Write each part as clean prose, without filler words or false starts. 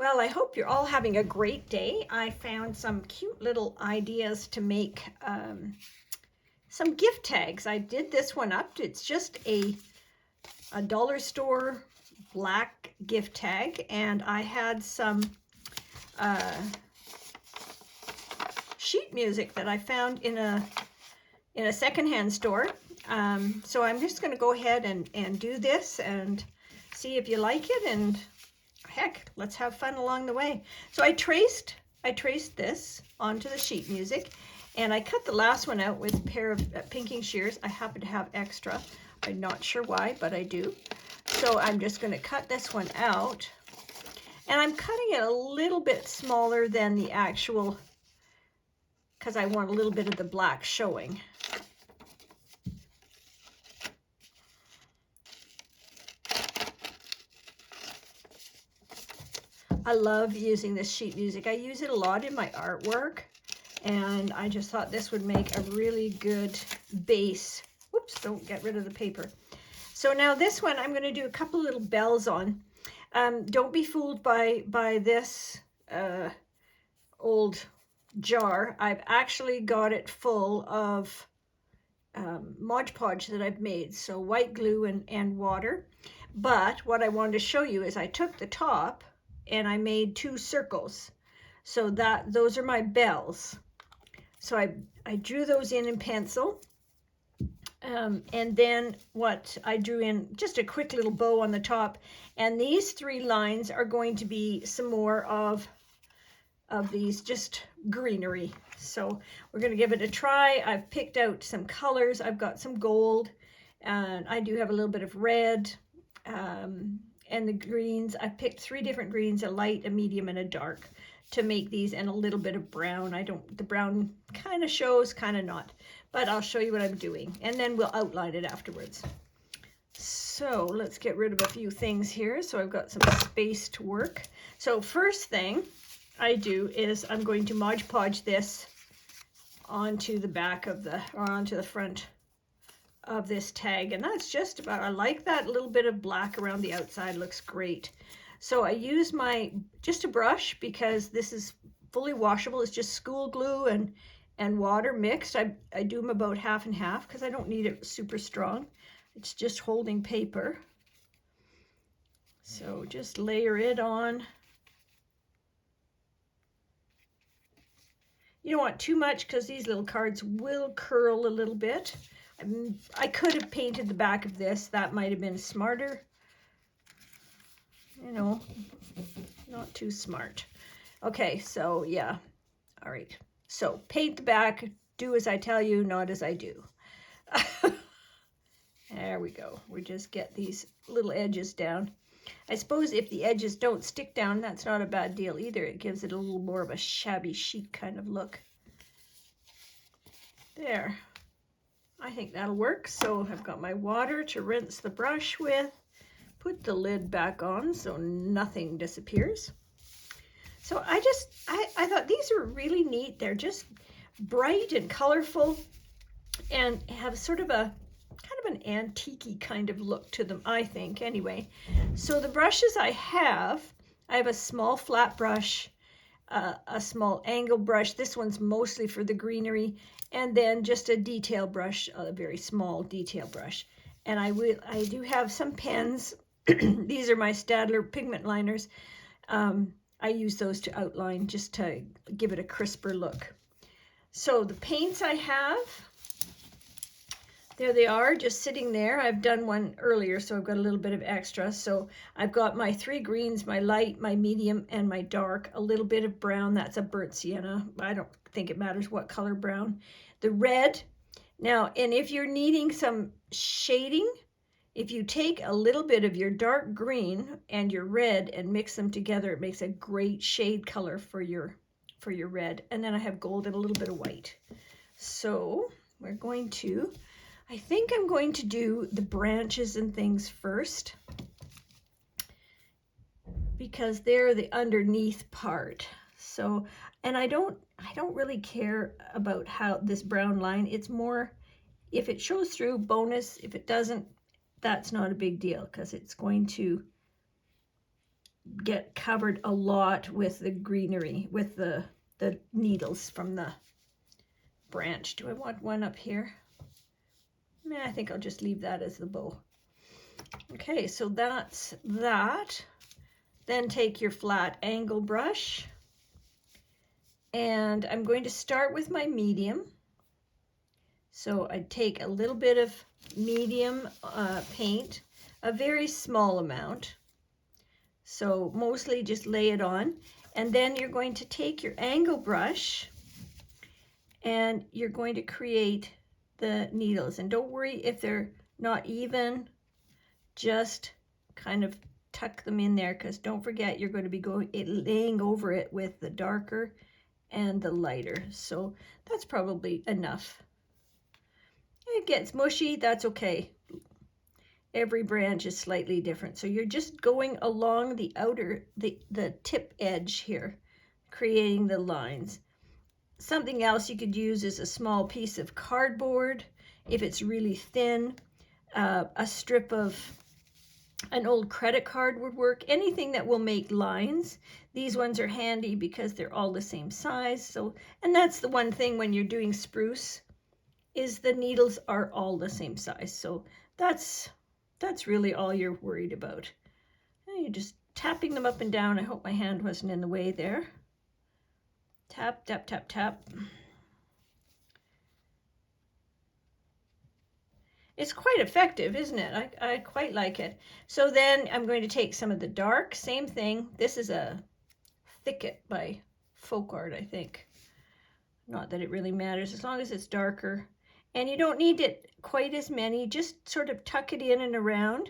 Well, I hope you're all having a great day. I found some cute little ideas to make some gift tags. I did this one up. It's just a dollar store black gift tag, and I had some sheet music that I found in a secondhand store. So I'm just going to go ahead and do this and see if you like it, and heck, let's have fun along the way. So I traced this onto the sheet music, and I cut the last one out with a pair of pinking shears. I happen to have extra. I'm not sure why, but I do. So I'm just going to cut this one out, and I'm cutting it a little bit smaller than the actual, because I want a little bit of the black showing. I love using this sheet music. I use it a lot in my artwork, and I just thought this would make a really good base. Whoops, don't get rid of the paper. So now this one, I'm going to do a couple little bells on. Don't be fooled by this old jar. I've actually got it full of Mod Podge that I've made, so white glue and water. But what I wanted to show you is I took the top and I made 2 circles, so that those are my bells. So I drew those in pencil, and then what I drew in just a quick little bow on the top, and these 3 lines are going to be some more of these just greenery. So we're going to give it a try. I've picked out some colors. I've got some gold, and I do have a little bit of red, and the greens. I picked 3 different greens, a light, a medium, and a dark, to make these, and a little bit of brown. The brown kind of shows, kind of not, but I'll show you what I'm doing, and then we'll outline it afterwards. So let's get rid of a few things here, so I've got some space to work. So first thing I do is I'm going to Mod Podge this onto the back of onto the front of this tag, and that's just about, I like that little bit of black around the outside, looks great. So I use just a brush, because this is fully washable. It's just school glue and water mixed. I do them about half and half because I don't need it super strong. It's just holding paper. So just layer it on. You don't want too much because these little cards will curl a little bit. I could have painted the back of this. That might have been smarter. You know, not too smart. Okay, so yeah. All right. So paint the back. Do as I tell you, not as I do. There we go. We just get these little edges down. I suppose if the edges don't stick down, that's not a bad deal either. It gives it a little more of a shabby chic kind of look. There. I think that'll work. So I've got my water to rinse the brush with. Put the lid back on so nothing disappears. So I thought these are really neat. They're just bright and colorful and have sort of a kind of an antique-y kind of look to them, I think, anyway. So the brushes I have a small flat brush, a small angle brush. This one's mostly for the greenery, and then just a detail brush, a very small detail brush. And I do have some pens. These are my Staedtler pigment liners. I use those to outline, just to give it a crisper look. So the paints I have, there they are, just sitting there. I've done one earlier, so I've got a little bit of extra. So I've got my 3 greens, my light, my medium, and my dark. A little bit of brown, that's a burnt sienna. I don't think it matters what color brown. The red. Now, and if you're needing some shading, if you take a little bit of your dark green and your red and mix them together, it makes a great shade color for your red. And then I have gold and a little bit of white. So we're going to, I think I'm going to do the branches and things first, because they're the underneath part. So, and I don't really care about how this brown line, it's more, if it shows through, bonus. If it doesn't, that's not a big deal, because it's going to get covered a lot with the greenery, with the needles from the branch. Do I want one up here? I think I'll just leave that as the bow. Okay, so that's that. Then take your flat angle brush, and I'm going to start with my medium. So I take a little bit of medium paint, a very small amount. So mostly just lay it on. And then you're going to take your angle brush and you're going to create the needles. And don't worry if they're not even, just kind of tuck them in there, because don't forget you're going to be laying over it with the darker and the lighter. So that's probably enough. It gets mushy, that's okay. Every branch is slightly different. So you're just going along the outer, the tip edge here, creating the lines. Something else you could use is a small piece of cardboard if it's really thin. A strip of an old credit card would work. Anything that will make lines. These ones are handy because they're all the same size. So, and that's the one thing when you're doing spruce, is the needles are all the same size. So that's really all you're worried about. And you're just tapping them up and down. I hope my hand wasn't in the way there. Tap, tap, tap, tap. It's quite effective, isn't it? I quite like it. So then I'm going to take some of the dark, same thing. This is a Thicket by Folk Art, I think. Not that it really matters, as long as it's darker. And you don't need it quite as many, just sort of tuck it in and around.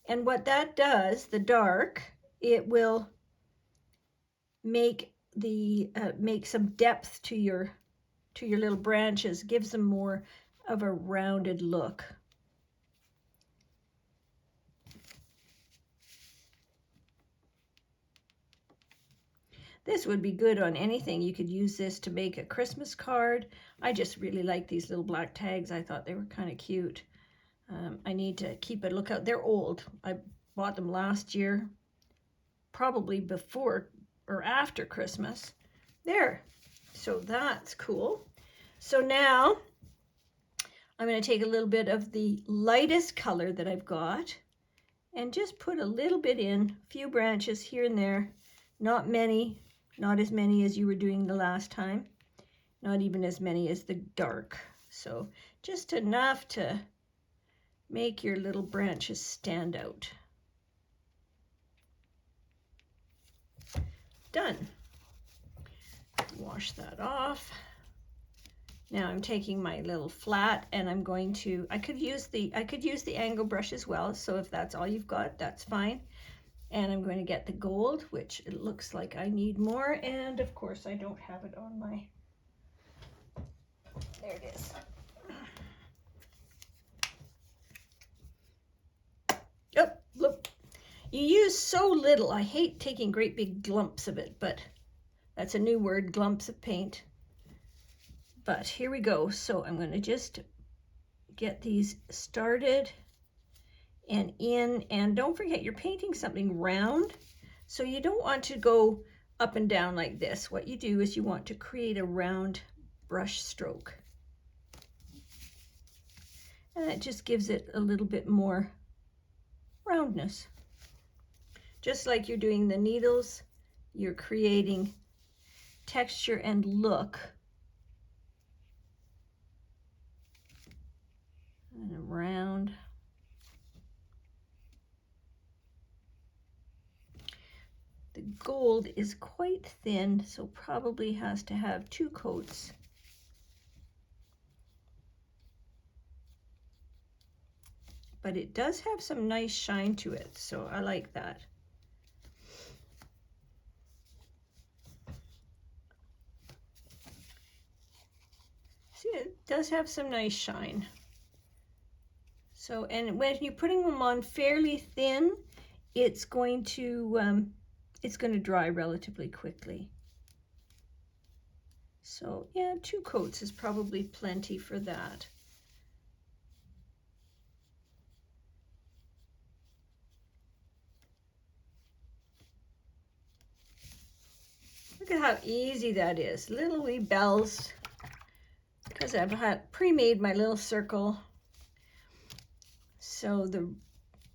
And what that does, the dark, it will make make some depth to your little branches, gives them more of a rounded look. This would be good on anything. You could use this to make a Christmas card. I just really like these little black tags. I thought they were kind of cute. I need to keep a lookout. They're old. I bought them last year, probably before or after Christmas. There. So that's cool. So now I'm going to take a little bit of the lightest color that I've got and just put a little bit in, a few branches here and there, not many. Not as many as you were doing the last time, not even as many as the dark. So just enough to make your little branches stand out. Done. Wash that off. Now I'm taking my little flat and I'm going to, I could use the angle brush as well. So if that's all you've got, that's fine. And I'm going to get the gold, which it looks like I need more. And of course I don't have it on my, there it is. Oh, look, you use so little. I hate taking great big glumps of it, but that's a new word, glumps of paint. But here we go. So I'm going to just get these started and in, and don't forget you're painting something round, so you don't want to go up and down like this. What you do is you want to create a round brush stroke, and that just gives it a little bit more roundness. Just like you're doing the needles, you're creating texture and look. And around. The gold is quite thin, so probably has to have 2 coats. But it does have some nice shine to it, so I like that. See, it does have some nice shine. So, and when you're putting them on fairly thin, it's going to dry relatively quickly. So yeah, 2 coats is probably plenty for that. Look at how easy that is. Little wee bells. Because I've had pre-made my little circle. So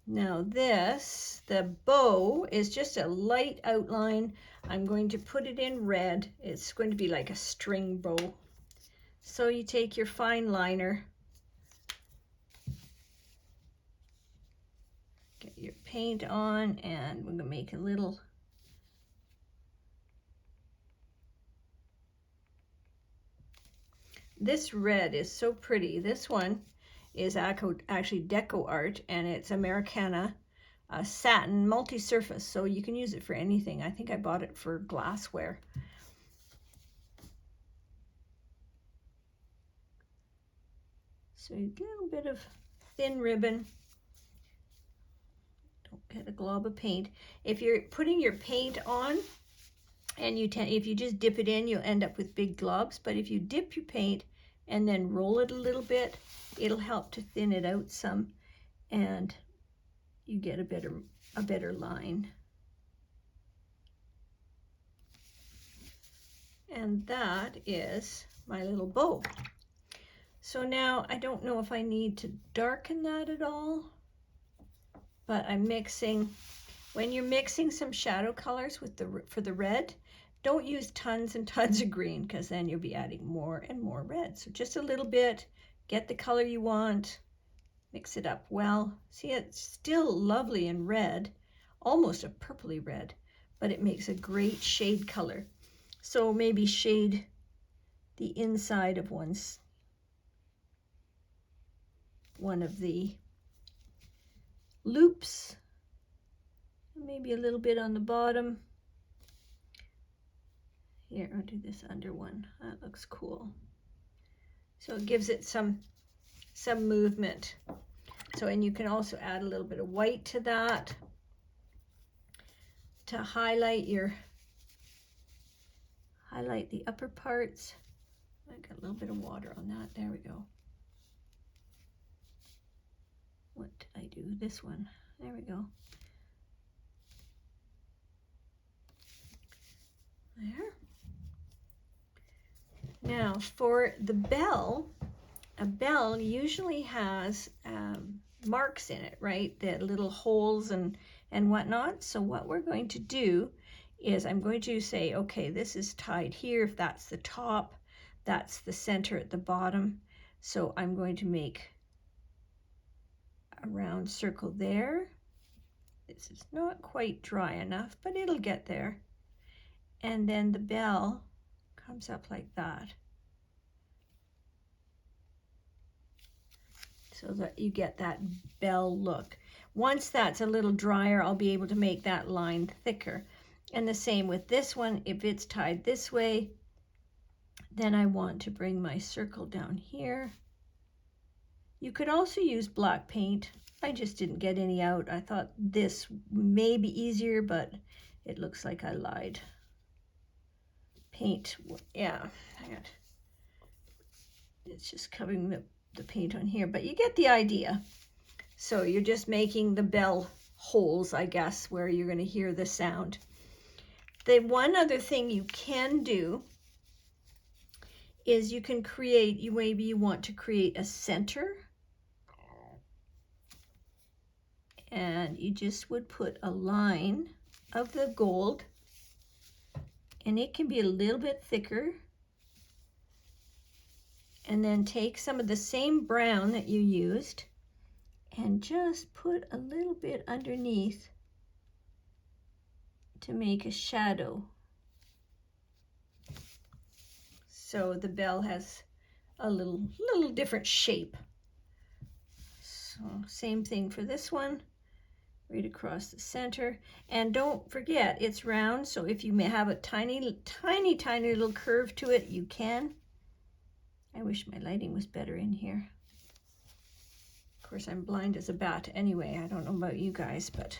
now this, the bow is just a light outline. I'm going to put it in red. It's going to be like a string bow. So you take your fine liner, get your paint on, and we're going to make a little this red is so pretty. This one is actually Deco Art, and it's Americana satin multi-surface, so you can use it for anything. I think I bought it for glassware. So you get a little bit of thin ribbon. Don't get a glob of paint. If you're putting your paint on, and if you just dip it in, you'll end up with big globs. But if you dip your paint and then roll it a little bit, it'll help to thin it out some, and you get a better line. And that is my little bow. So now I don't know if I need to darken that at all, but I'm mixing. When you're mixing some shadow colors for the red, don't use tons and tons of green, because then you'll be adding more and more red. So just a little bit, get the color you want, mix it up well. See, it's still lovely in red, almost a purpley red, but it makes a great shade color. So maybe shade the inside of one of the loops. Maybe a little bit on the bottom. Here, I'll do this under one. That looks cool. So it gives it some movement. So, and you can also add a little bit of white to that to highlight the upper parts. I got a little bit of water on that. There we go. What did I do? This one. There we go. There. Now for the bell, a bell usually has marks in it, right? The little holes and whatnot. So what we're going to do is I'm going to say, okay, this is tied here. If that's the top, that's the center at the bottom. So I'm going to make a round circle there. This is not quite dry enough, but it'll get there. And then the bell comes up like that, so that you get that bell look. Once that's a little drier, I'll be able to make that line thicker. And the same with this one. If it's tied this way, then I want to bring my circle down here. You could also use black paint. I just didn't get any out. I thought this may be easier, but it looks like I lied. Paint, yeah, it's just covering the paint on here, but you get the idea. So you're just making the bell holes, I guess, where you're going to hear the sound. The one other thing you can do is you can create, maybe you want to create a center, and you just would put a line of the gold, and it can be a little bit thicker, and then take some of the same brown that you used and just put a little bit underneath to make a shadow. So the bell has a little different shape. So same thing for this one. Right across the center, and don't forget it's round, so if you may have a tiny little curve to it, you can. I wish my lighting was better in here. Of course, I'm blind as a bat anyway. I don't know about you guys, but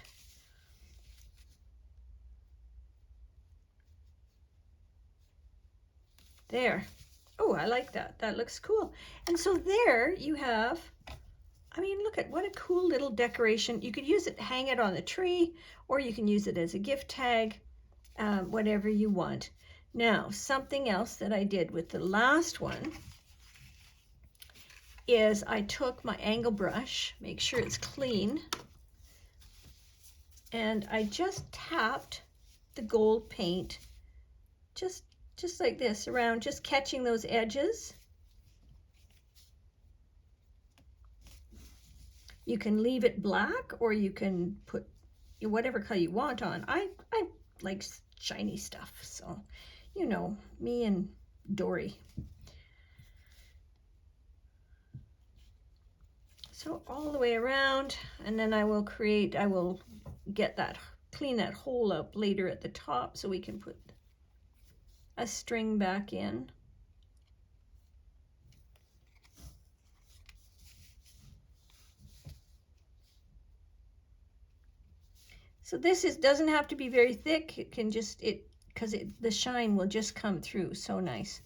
there. Oh, I like that. That looks cool. And so there you have, I mean, look at what a cool little decoration. You could use it, hang it on the tree, or you can use it as a gift tag, whatever you want. Now, something else that I did with the last one is I took my angle brush, make sure it's clean, and I just tapped the gold paint just like this around, just catching those edges. You can leave it black or you can put whatever color you want on. I like shiny stuff, so you know, me and Dory. So all the way around, and then I will get that, clean that hole up later at the top so we can put a string back in. So this doesn't have to be very thick. It can just, because the shine will just come through so nice.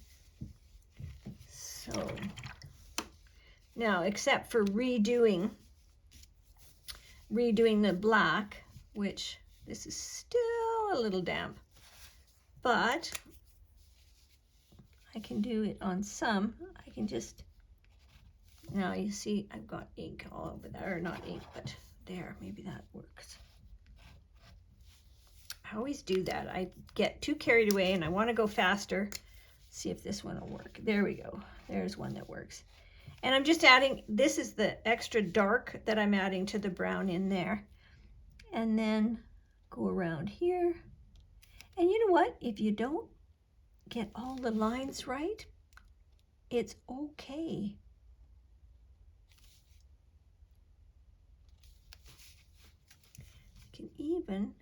So now, except for redoing the black, which this is still a little damp, but I can do it on some. I can just, now you see I've got ink all over there, or not ink, but there, maybe that works. I always do that. I get too carried away and I want to go faster. See if this one will work. There we go. There's one that works. And I'm just adding, this is the extra dark that I'm adding to the brown in there. And then go around here. And you know what? If you don't get all the lines right, it's okay. You can even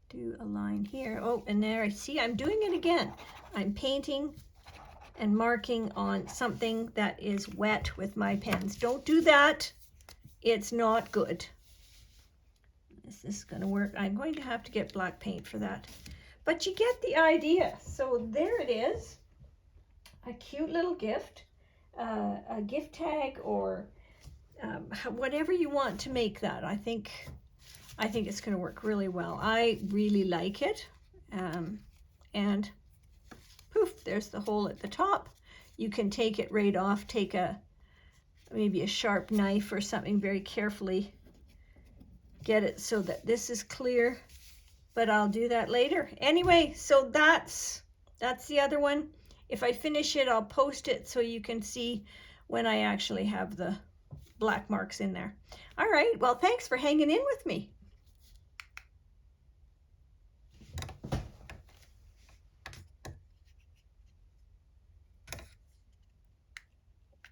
do a line here. Oh, and there, I see I'm doing it again. I'm painting and marking on something that is wet with my pens. Don't do that. It's not good. Is this going to work? I'm going to have to get black paint for that. But you get the idea. So there it is. A cute little gift. A gift tag, or whatever you want to make that. I think it's going to work really well. I really like it. And poof, there's the hole at the top. You can take it right off, take maybe a sharp knife or something, very carefully get it so that this is clear, but I'll do that later. Anyway, so that's the other one. If I finish it, I'll post it so you can see when I actually have the black marks in there. All right, well, thanks for hanging in with me.